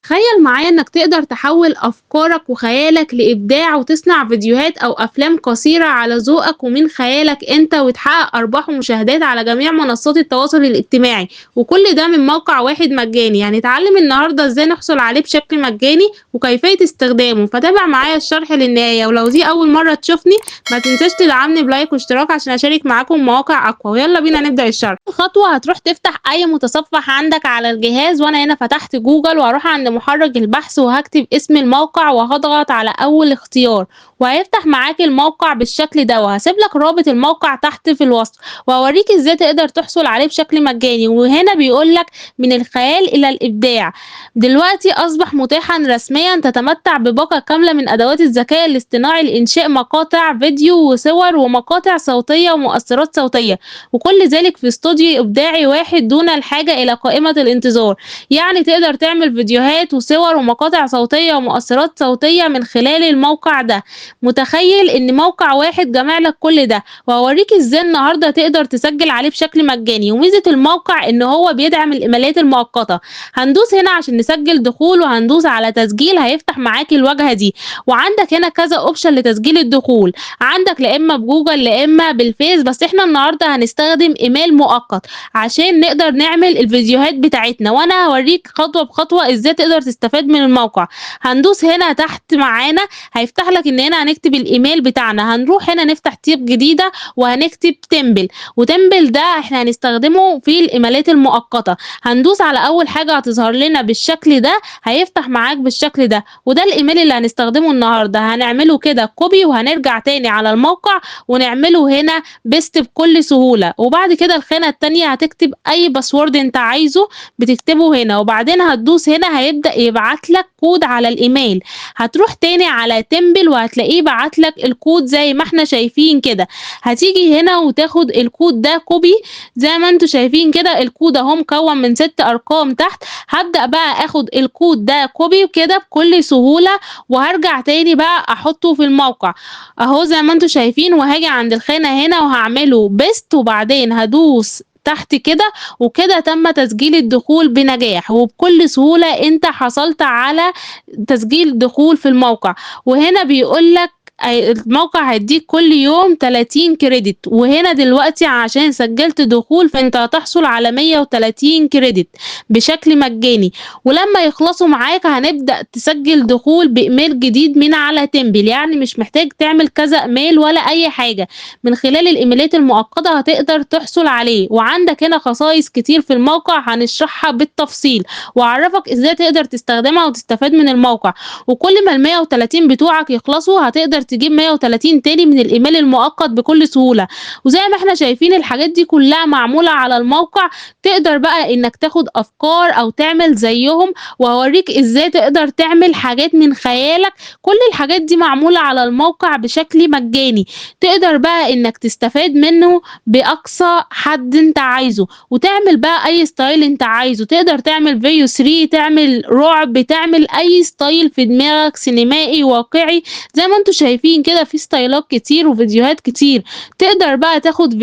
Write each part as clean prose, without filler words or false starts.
تخيل معايا إنك تقدر تحول أفكارك وخيالك لإبداع وتصنع فيديوهات أو أفلام قصيرة على ذوقك ومن خيالك أنت وتحقق أرباح ومشاهدات على جميع منصات التواصل الاجتماعي، وكل ده من موقع واحد مجاني. يعني اتعلم النهاردة ازاي نحصل عليه بشكل مجاني وكيفية استخدامه. فتابع معايا الشرح للنهاية، ولو دي أول مرة تشوفني ما تنساش تدعمني بلايك واشتراك عشان أشارك معاكم مواقع أقوى. ويلا بينا نبدأ الشرح. خطوة هتروح تفتح أي متصفح عندك على الجهاز، وأنا هنا فتحت جوجل وهروح عند محرك البحث وهكتب اسم الموقع وهضغط على أول اختيار، وهيفتح معاك الموقع بالشكل ده، وهسيب لك رابط الموقع تحت في الوصف، وهوريك ازاي تقدر تحصل عليه بشكل مجاني. وهنا بيقول لك من الخيال إلى الإبداع. دلوقتي أصبح متاحا رسميا، تتمتع بباقة كاملة من أدوات الذكاء الاصطناعي لإنشاء مقاطع فيديو وصور ومقاطع صوتية ومؤثرات صوتية، وكل ذلك في استوديو إبداعي واحد دون الحاجة إلى قائمة الانتظار. يعني تقدر تعمل فيديوهات وصور ومقاطع صوتية ومؤثرات صوتية من خلال الموقع ده. متخيل إن موقع واحد جمع لك كل ده؟ وهوريك ازاي النهارده تقدر تسجل عليه بشكل مجاني. وميزة الموقع إن هو بيدعم الإيميلات المؤقتة. هندوس هنا عشان نسجل دخول، وهندوس على تسجيل، هيفتح معاك الواجهة دي، وعندك هنا كذا اوبشن لتسجيل الدخول. عندك لا اما بجوجل لا اما بالفيس، بس احنا النهارده هنستخدم ايميل مؤقت عشان نقدر نعمل الفيديوهات بتاعتنا، وانا هوريك خطوه بخطوه ازاي تقدر تستفاد من الموقع. هندوس هنا تحت معانا، هيفتح لك ان هنا هنكتب الايميل بتاعنا. هنروح هنا نفتح تيب جديده وهنكتب تمبل، وتمبل ده احنا هنستخدمه في الايميلات المؤقته. هندوس على اول حاجه هتظهر لنا بالشكل ده، هيفتح معاك بالشكل ده، وده الايميل اللي هنستخدمه النهارده. هنعمله كده كوبي، وهنرجع تاني على الموقع ونعمله هنا بيست بكل سهوله. وبعد كده الخانه التانيه هتكتب اي باسورد انت عايزه بتكتبه هنا، وبعدين هتدوس هنا هيبدا يبعت لك كود على الايميل. هتروح تاني على تمبل وهتلاقيه بعت لك الكود زي ما احنا شايفين كده. هتيجي هنا وتاخد الكود ده كوبي زي ما انتوا شايفين كده. الكود اهو مكون من 6 ارقام تحت. هبدأ بقى اخد الكود ده كوبي كده بكل سهولة، وهرجع تاني بقى احطه في الموقع اهو زي ما انتوا شايفين، وهاجي عند الخانة هنا وهعمله بيست، وبعدين هدوس تحت كده، وكده تم تسجيل الدخول بنجاح. وبكل سهولة انت حصلت على تسجيل دخول في الموقع. وهنا بيقولك الموقع هيديك كل يوم 30 كريدت، وهنا دلوقتي عشان سجلت دخول فانت هتحصل على 130 كريدت بشكل مجاني. ولما يخلصوا معاك هنبدأ تسجل دخول بإيميل جديد من على تمبل، يعني مش محتاج تعمل كذا إيميل ولا أي حاجة. من خلال الإيميلات المؤقتة هتقدر تحصل عليه. وعندك هنا خصائص كتير في الموقع هنشرحها بالتفصيل، وأعرفك إزاي تقدر تستخدمها وتستفاد من الموقع. وكل ما ال 130 بتوعك يخلصوا هتقدر تجيب 130 تاني من الإيميل المؤقت بكل سهولة. وزي ما احنا شايفين الحاجات دي كلها معمولة على الموقع. تقدر بقى انك تاخد افكار او تعمل زيهم، وهوريك ازاي تقدر تعمل حاجات من خيالك. كل الحاجات دي معمولة على الموقع بشكل مجاني. تقدر بقى انك تستفاد منه باقصى حد انت عايزه، وتعمل بقى اي ستايل انت عايزه. تقدر تعمل فيديو 3، تعمل رعب، تعمل اي ستايل في دماغك، سينمائي، واقعي، زي ما انتوا شايفين كده. في ستايلات كتير وفيديوهات كتير. تقدر بقى تاخد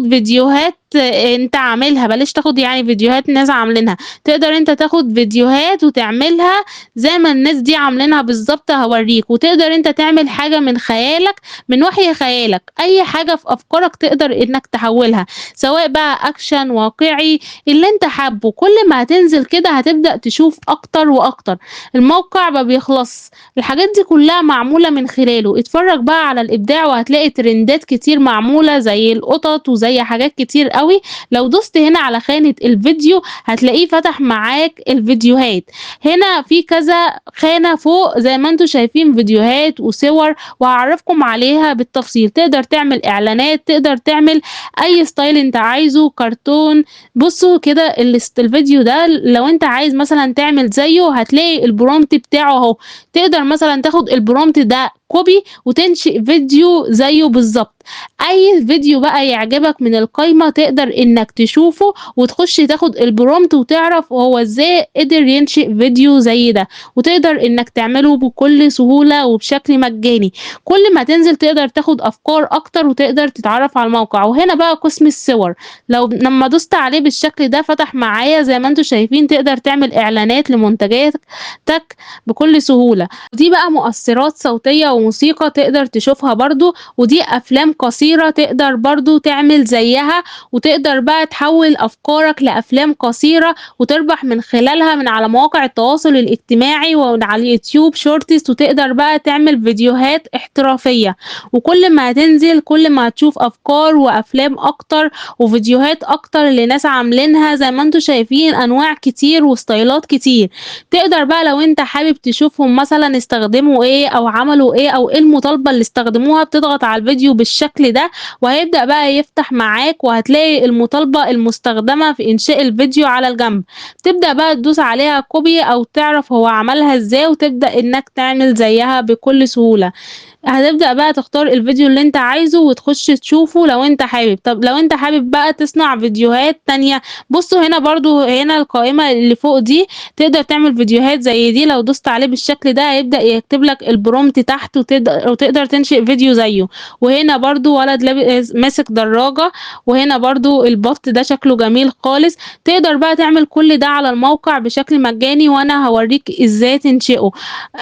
فيديوهات انت عاملها، بلاش تاخد يعني فيديوهات ناس عاملينها. تقدر انت تاخد فيديوهات وتعملها زي ما الناس دي عاملينها بالظبط، هوريك. وتقدر انت تعمل حاجة من خيالك، من وحي خيالك، اي حاجة في افكارك تقدر انك تحولها، سواء بقى اكشن، واقعي، اللي انت حابه. كل ما هتنزل كده هتبدأ تشوف اكتر واكتر. الموقع ما بيخلص، الحاجات دي كلها معمولة من خلاله. اتفرج بقى على الابداع، وهتلاقي ترندات كتير معمولة زي القطط وزي حاجات كتير قوي. لو دوست هنا على خانة الفيديو هتلاقيه فتح معاك الفيديوهات. هنا في كذا خانة فوق زي ما انتوا شايفين، فيديوهات وصور، وهعرفكم عليها بالتفصيل. تقدر تعمل اعلانات، تقدر تعمل اي ستايل انت عايزه، كرتون. بصوا كده الفيديو ده لو انت عايز مثلا تعمل زيه هتلاقي البرومت بتاعه اهو. تقدر مثلا تاخد البرومت ده كوبي وتنشئ فيديو زيه بالضبط. أي فيديو بقى يعجبك من القايمة تقدر إنك تشوفه وتخش تاخد الprompt وتعرف هو إزاي قدر ينشئ فيديو زي ده، وتقدر إنك تعمله بكل سهولة وبشكل مجاني. كل ما تنزل تقدر تاخد أفكار أكتر وتقدر تتعرف على الموقع. وهنا بقى قسم الصور، لمّا دوست عليه بالشكل ده فتح معايا زي ما أنتم شايفين، تقدر تعمل إعلانات لمنتجاتك بكل سهولة. ودي بقى مؤثرات صوتية وموسيقى تقدر تشوفها برضه، ودي أفلام قصيرة تقدر برضه تعمل زيها، وتقدر بقى تحوّل أفكارك لأفلام قصيرة وتربح من خلالها من على مواقع التواصل الاجتماعي ومن على اليوتيوب shorts، وتقدر بقى تعمل فيديوهات احترافية. وكل ما هتنزل كل ما هتشوف أفكار وأفلام أكتر وفيديوهات أكتر لناس عاملينها زي ما أنتم شايفين أنواع كتير وستايلات كتير. تقدر بقى لو أنت حابب تشوفهم مثلًا استخدموا إيه أو عملوا إيه أو إيه المطالبة اللي استخدموها، بتضغط على الفيديو بالشكل ده وهيبدأ بقى يفتح معاك وهتلاقي المطالبة المستخدمة في إنشاء الفيديو على الجنب. تبدأ بقى تدوس عليها copy أو تعرف هو عملها إزاي وتبدأ إنك تعمل زيها بكل سهولة. هتبدأ بقى تختار الفيديو اللي أنت عايزه وتخش تشوفه لو أنت حابب. طب لو أنت حابب بقى تصنع فيديوهات تانية، بصوا هنا برضه هنا القائمة اللي فوق دي تقدر تعمل فيديوهات زي دي. لو دوست عليه بالشكل ده هيبدأ يكتب لك الprompt تحت وتقدر تنشئ فيديو زيه. وهنا برضه ولد ماسك دراجة، وهنا برضه البط ده شكله جميل خالص. تقدر بقى تعمل كل ده على الموقع بشكل مجاني وأنا هاوريك إزاي تنشئه.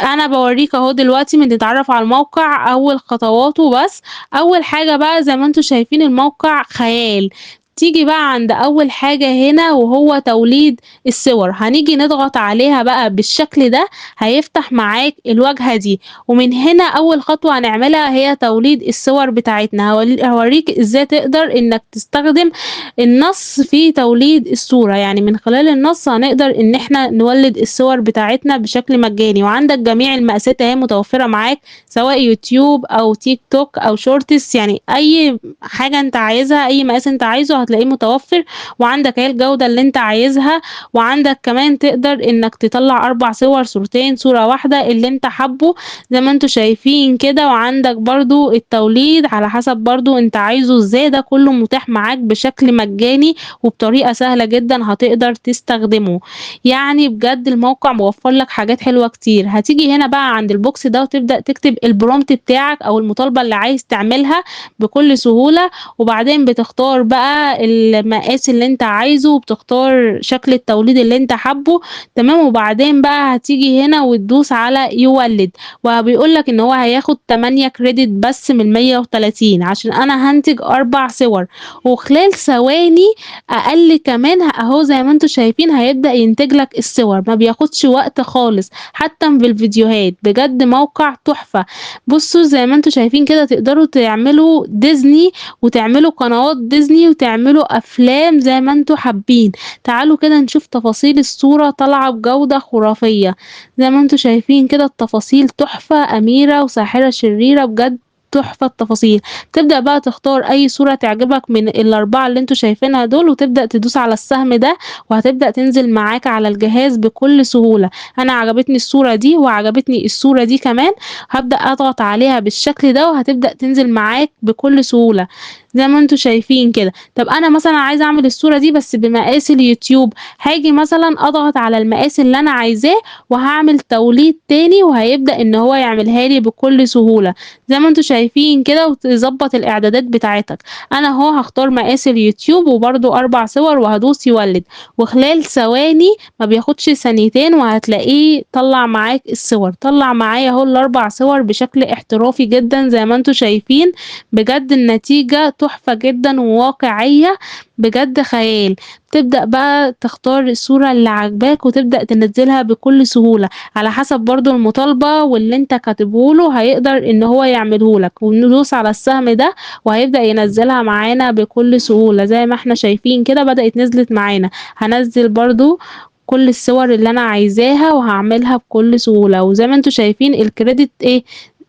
أنا باوريك أهو دلوقتي بنتعرف على الموقع أول خطواته بس. أول حاجة بقى زي ما أنتم شايفين الموقع خيال. تيجي بقى عند أول حاجة هنا وهو توليد الصور، هنيجي نضغط عليها بقى بالشكل ده هيفتح معاك الواجهة دي. ومن هنا أول خطوة هنعملها هي توليد الصور بتاعتنا. هاوريك إزاي تقدر إنك تستخدم النص في توليد الصورة، يعني من خلال النص هنقدر إن إحنا نولد الصور بتاعتنا بشكل مجاني. وعندك جميع المقاسات أهي متوفرة معاك سواء يوتيوب أو تيك توك أو شورتس، يعني أي حاجة أنت عايزها أي مقاس أنت عايزه هتلاقيه متوفر. وعندك أهي الجودة اللي أنت عايزها. وعندك كمان تقدر إنك تطلع 4 صور، صورتين، صورة واحدة، اللي أنت حابه زي ما أنتم شايفين كده. وعندك برضه التوليد على حسب برضه أنت عايزه إزاي، ده كله متاح معاك بشكل مجاني وبطريقة سهلة جدًا هتقدر تستخدمه. يعني بجد الموقع موفّر لك حاجات حلوة كتير. هتيجي هنا بقى عند الbox ده وتبدأ تكتب الprompt بتاعك أو المطالبة اللي عايز تعملها بكل سهولة. وبعدين بتختار بقى المقاس اللي أنت عايزه وبتختار شكل التوليد اللي أنت حابه، تمام. وبعدين بقى هتيجي هنا وتدوس على يولد، وبيقول لك إن هو هياخد 8 credit بس من 130 عشان أنا هانتج 4 صور. وخلال ثواني أقل كمان أهو زي ما أنتم شايفين هيبدأ ينتج لك الصور، ما بياخدش وقت خالص حتى في الفيديوهات. بجد موقع تحفة. بصوا زي ما أنتم شايفين كده تقدروا تعملوا ديزني وتعملوا قنوات ديزني وتعملوا أفلام زي ما أنتم حابين. تعالوا كده نشوف تفاصيل الصورة طالعة بجودة خرافية. زي ما أنتم شايفين كده التفاصيل تحفة، أميرة وساحرة شريرة، بجد تحفة التفاصيل. تبدأ بقى تختار أي صورة تعجبك من ال4 اللي أنتم شايفينها دول وتبدأ تدوس على السهم ده وهتبدأ تنزل معاك على الجهاز بكل سهولة. أنا عجبتني الصورة دي وعجبتني الصورة دي كمان، هابدأ أضغط عليها بالشكل ده وهتبدأ تنزل معاك بكل سهولة زي ما أنتم شايفين كده. طب أنا مثلًا عايزة أعمل الصورة دي بس بمقاس اليوتيوب، هاجي مثلًا أضغط على المقاس اللي أنا عايزاه وهاعمل توليد تاني وهيبدأ إن هو يعملها لي بكل سهولة زي ما أنتم شايفين كده. وتضبط الإعدادات بتاعتك. أنا أهو هاختار مقاس اليوتيوب وبرضه 4 صور وهادوس يولد، وخلال ثواني ما بياخدش ثانيتين وهتلاقيه طلّع معاك الصور. طلّع معايا أهو ال4 صور بشكل احترافي جدًا زي ما أنتم شايفين. بجد النتيجة تحفة جدًا وواقعية، بجد خيال. تبدأ بقى تختار الصورة اللي عاجباك وتبدأ تنزّلها بكل سهولة، على حسب برضه المطالبة واللي أنت كاتبه له هيقدر إن هو يعمله لك. وندوس على السهم ده وهيبدأ ينزّلها معانا بكل سهولة زي ما إحنا شايفين كده بدأت نزلت معانا. هانزّل برضه كل الصور اللي أنا عايزاها وهاعملها بكل سهولة. وزي ما أنتم شايفين الcredit إيه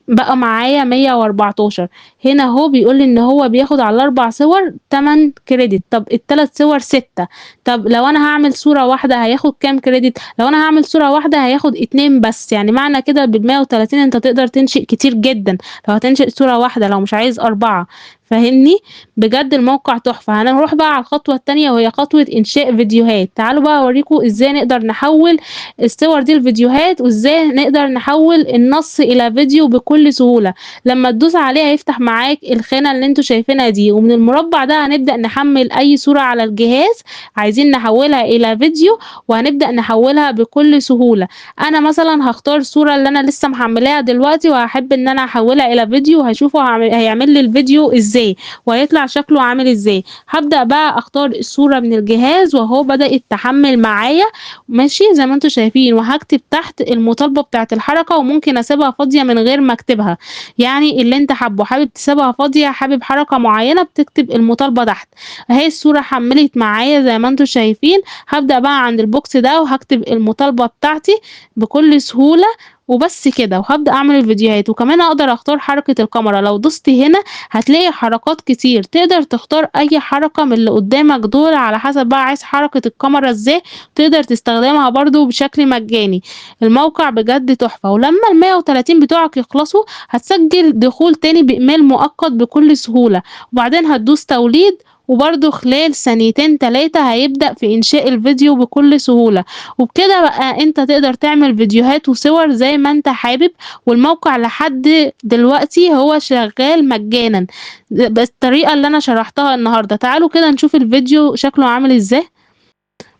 بقى معايا 114. هنا أهو بيقول لي إن هو بياخد على ال4 صور 8 credit. طب ال3 صور 6. طب لو أنا هاعمل صورة واحدة هياخد كام credit؟ لو أنا هاعمل صورة واحدة هياخد 2 بس، يعني معنى كده بال130 أنت تقدر تنشئ كتير جدًا، لو هتنشئ صورة واحدة لو مش عايز 4. فاهمني؟ بجد الموقع تحفة. هنروح بقى على الخطوة التانية وهي خطوة إنشاء فيديوهات. تعالوا بقى أوريكم إزاي نقدر نحوّل الصور دي لفيديوهات، وإزاي نقدر نحوّل النص إلى فيديو بكل سهولة. لمّا تدوس عليه هيفتح معاك الخانة اللي أنتم شايفينها دي، ومن المربع ده هنبدأ نحمّل أي صورة على الجهاز عايزين نحوّلها إلى فيديو، وهنبدأ نحوّلها بكل سهولة. أنا مثلًا هاختار الصورة اللي أنا لسه محمّلاها دلوقتي وهاحب إن أنا أحوّلها إلى فيديو، هاشوفه هيعمل لي الفيديو إزاي، وهيطلع شكله عامل إزاي. هابدأ بقى أختار الصورة من الجهاز وأهو بدأت تحمّل معايا ماشي، زي ما أنتم شايفين، وهاكتب تحت المطالبة بتاعة الحركة، وممكن أسيبها فاضية من غير ما أكتبها، يعني اللي أنت حابه، حابب تسيبها فاضية، حابب حركة معيّنة بتكتب المطالبة تحت. أهي الصورة حمّلت معايا زي ما أنتم شايفين. هابدأ بقى عند الbox ده وهاكتب المطالبة بتاعتي بكل سهولة وبس كده، وهابدأ أعمل الفيديوهات. وكمان أقدر أختار حركة الكاميرا، لو دوست هنا هتلاقي حركات كتير، تقدر تختار أي حركة من اللي قدامك دول على حسب بقى عايز حركة الكاميرا إزاي، تقدر تستخدمها برضه بشكل مجاني. الموقع بجد تحفة. ولمّا ال130 بتوعك يخلصوا هتسجل دخول تاني بإيميل مؤقت بكل سهولة، وبعدين هتدوس توليد، وبرضه خلال ثانيتين 3 هيبدأ في إنشاء الفيديو بكل سهولة. وبكده بقى أنت تقدر تعمل فيديوهات وصور زي ما أنت حابب، والموقع لحد دلوقتي هو شغال مجانًا بالطريقة اللي أنا شرحتها النهارده. تعالوا كده نشوف الفيديو شكله عامل إزاي.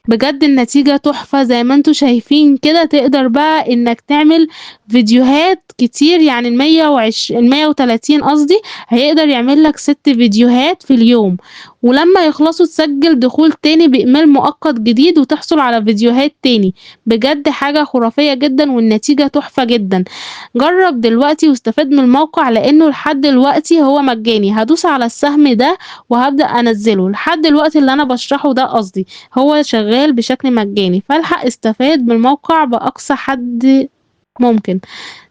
بجد النتيجة تحفة زي ما أنتم شايفين كده. تقدر بقى إنك تعمل فيديوهات كتير، يعني ال130 قصدي هيقدر يعمل لك 6 فيديوهات في اليوم، ولمّا يخلصوا تسجل دخول تاني بإيميل مؤقت جديد وتحصل على فيديوهات تاني. بجد حاجة خرافية جدًا والنتيجة تحفة جدًا. جرّب دلوقتي واستفاد من الموقع لإنه لحد دلوقتي هو مجاني. هادوس على السهم ده وهابدأ أنزّله، لحد الوقت اللي أنا باشرحه ده قصدي. هو شغال بشكل مجاني، فالحق استفاد من الموقع بأقصى حد ممكن.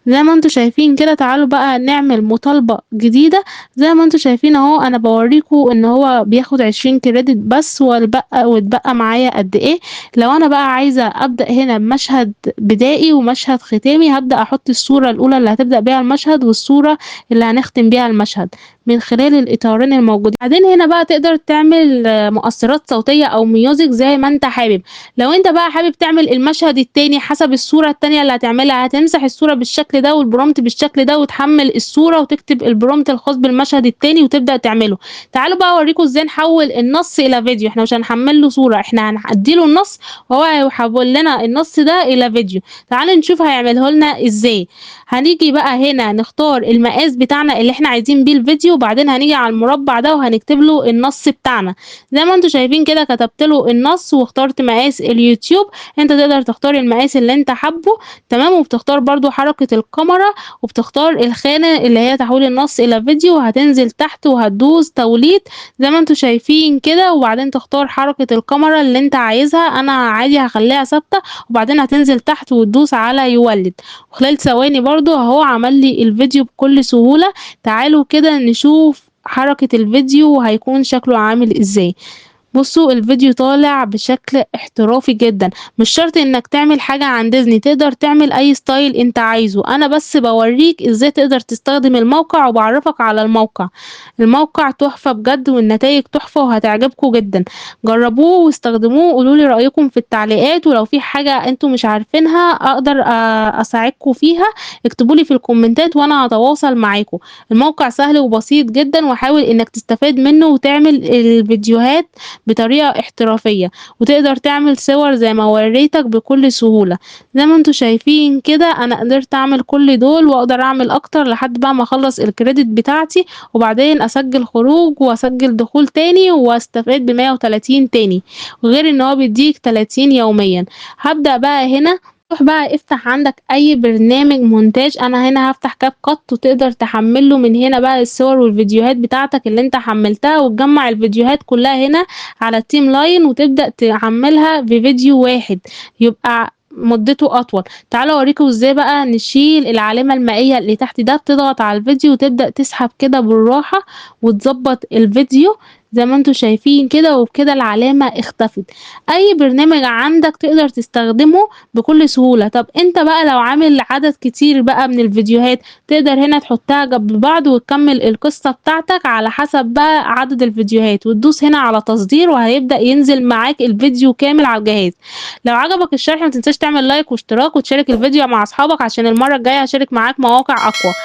زي ما أنتم شايفين كده. تعالوا بقى نعمل مطالبة جديدة. زي ما أنتم شايفين أهو أنا باورّيكم إن هو بياخد 20 credit بس، واتبقى معايا قد إيه. لو أنا بقى عايزة أبدأ هنا بمشهد بدائي ومشهد ختامي، هابدأ أحط الصورة الأولى اللي هتبدأ بيها المشهد، والصورة اللي هنختم بيها المشهد من خلال الإطارين الموجودين. بعدين هنا بقى تقدر تعمل مؤثرات صوتية أو music زي ما أنت حابب. لو أنت بقى حابب تعمل المشهد التاني حسب الصورة التانية اللي هتعملها، هتمسح الصورة بالشكل ده والprompt بالشكل ده، وتحمّل الصورة وتكتب الprompt الخاص بالمشهد التاني وتبدأ تعمله. تعالوا بقى أورّيكم إزاي نحوّل النص إلى فيديو. إحنا مش هنحمّل له صورة، إحنا هندّي له النص وهو هيحوّل لنا النص ده إلى فيديو. تعالوا نشوف هيعمله لنا إزاي. هنيجي بقى هنا نختار المقاس بتاعنا اللي إحنا عايزين بيه الفيديو، وبعدين هنيجي على المربع ده وهنكتب له النص بتاعنا. زي ما أنتم شايفين كده كتبت له النص واخترت مقاس اليوتيوب. أنت تقدر تختار المقاس اللي أنت حابه، تمام، وبتختار برضه حركة الكاميرا، وبتختار الخانة اللي هي تحويل النص إلى فيديو، وهتنزل تحت وهتدوس توليد زي ما أنتم شايفين كده، وبعدين تختار حركة الكاميرا اللي أنت عايزها. أنا عادي هاخلّيها ثابتة، وبعدين هتنزل تحت وتدوس على يولد، وخلال ثواني برضه أهو عمل لي الفيديو بكل سهولة. تعالوا كده نشوف حركة الفيديو هيكون شكله عامل إزاي. بُصّوا الفيديو طالع بشكل احترافي جدًا. مش شرط إنك تعمل حاجة عن ديزني، تقدر تعمل أي style أنت عايزه. أنا بس باورّيك إزاي تقدر تستخدم الموقع وباعرّفك على الموقع. الموقع تحفة بجد والنتايج تحفة وهتعجبكم جدًا. جرّبوه واستخدموه وقولوا لي رأيكم في التعليقات، ولو في حاجة أنتم مش عارفينها أقدر أساعدكم فيها اكتبوا لي في الكومنتات وأنا هاتواصل معاكم. الموقع سهل وبسيط جدًا، وحاول إنك تستفاد منه وتعمل الفيديوهات بطريقة احترافية، وتقدر تعمل صور زي ما وريتك بكل سهولة. زي ما أنتم شايفين كده أنا قدرت أعمل كل دول وأقدر أعمل أكتر لحد بقى ما أخلّص الcredit بتاعتي، وبعدين أسجل خروج وأسجل دخول تاني وأستفاد ب130 تاني، وغير إن هو بيدّيك 30 يوميًا. هابدأ بقى هنا روح بقى افتح عندك أي برنامج مونتاج. أنا هنا هافتح CapCut وتقدر تحمّل له من هنا بقى الصور والفيديوهات بتاعتك اللي أنت حمّلتها، وتجمّع الفيديوهات كلها هنا على الtimeline وتبدأ تحمّلها في فيديو واحد، يبقى مدته أطول. تعالوا أوريكم إزاي بقى نشيل العلامة المائية اللي تحت ده، بتضغط على الفيديو وتبدأ تسحب كده بالراحة وتضبّط الفيديو زي ما أنتم شايفين كده، وبكده العلامة اختفت. أي برنامج عندك تقدر تستخدمه بكل سهولة. طب أنت بقى لو عامل عدد كتير بقى من الفيديوهات، تقدر هنا تحطها جنب بعض وتكمّل القصة بتاعتك على حسب بقى عدد الفيديوهات، وتدوس هنا على تصدير وهيبدأ ينزل معاك الفيديو كامل على الجهاز. لو عجبك الشرح ما تنساش تعمل لايك واشتراك وتشارك الفيديو مع أصحابك، عشان المرة الجاية هاشارك معاك مواقع أقوى.